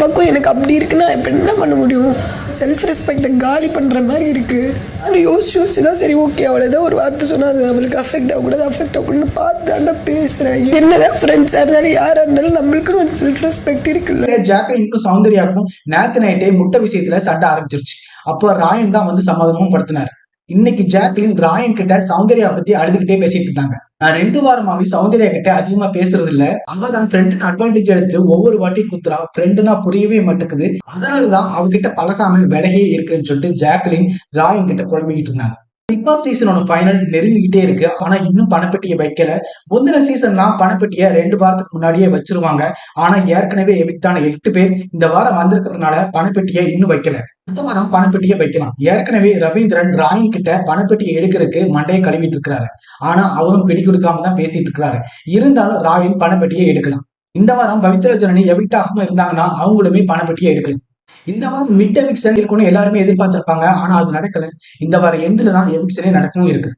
பக்கம் எனக்கு அப்படி இருக்குன்னா இப்போ என்ன பண்ண முடியும்? செல்ஃப் ரெஸ்பெக்டை காலி பண்ணுற மாதிரி இருக்குது. ஆனால் யோசிச்சு தான் சரி ஓகே அவளை ஏதோ ஒரு வார்த்தை சொன்னால் அது நம்மளுக்கு அஃபெக்ட் ஆகக்கூடாதுன்னு பார்த்தாண்டா பேசுகிறேன். என்னதான் ஃப்ரெண்ட்ஸாக இருந்தாலும் யாராக இருந்தாலும் நம்மளுக்குன்னு ஒரு செல்ஃப் ரெஸ்பெக்ட் இருக்குல்ல. ஜாக்லினுக்கும் சௌந்தர்யாவுக்கும் நேத்து நைட்டே முட்டை விஷயத்துல சண்டை ஆரம்பிச்சிருச்சு. அப்போ ராயன் தான் வந்து சமாதானமும் படுத்தினாரு. இன்னைக்கு ஜாக்லின் ராயன் கிட்ட சௌந்தர்யா பத்தி அழுதுகிட்டே பேசிட்டு இருந்தாங்க. நான் 2 வாரமாவே சௌந்தர்யா கிட்ட அதிகமா பேசுறது இல்ல, அவ தான் ஃப்ரெண்ட் அட்வான்டேஜ் எடுத்துட்டு ஒவ்வொரு வாட்டி குத்துறா, ஃப்ரெண்டுனா புரியவே மாட்டேங்குது, அதனாலதான் அவகிட்ட பழகாம விலகே இருக்குன்னு சொல்லிட்டு ஜாக்லின் ராயன் கிட்ட குழம்பிக்கிட்டு இருந்தாங்க. பிக் பாஸ் சீசனோட ஃபைனல் நெருங்கிக்கிட்டே இருக்கு. ஆனா இன்னும் பணப்பெட்டியை வைக்கல. முந்தின சீசன்லாம் பணப்பெட்டியை 2 வாரத்துக்கு முன்னாடியே வச்சிருவாங்க. ஆனா ஏற்கனவே எவிக்டான 8 பேர் இந்த வாரம் வந்திருக்கிறதுனால பணப்பெட்டியை இன்னும் வைக்கல. அடுத்த வாரம் பணப்பெட்டியை வைக்கலாம். ஏற்கனவே ரவீந்திரன் ராயன் கிட்ட பணப்பெட்டியை எடுக்கிறதுக்கு மண்டையை கழுவிட்டு இருக்கிறாரு. ஆனா அவரும் பிடி கொடுக்காம தான் பேசிட்டு இருக்கிறாரு. இருந்தாலும் ராயன் பணப்பெட்டியை எடுக்கலாம். இந்த வாரம் பவித்ரா ஜனனி எவிக்டாகவும் இருந்தாங்கன்னா அவங்களுமே பணப்பெட்டியை எடுக்கலாம். இந்த வாரம் மிட் எவிக்ஷன் இருக்குன்னு எல்லாருமே எதிர்பார்த்திருப்பாங்க. ஆனா அது நடக்கல. இந்த வாரம் எண்டுல தான் எவிக்ஷனே நடக்கவும் இருக்கு.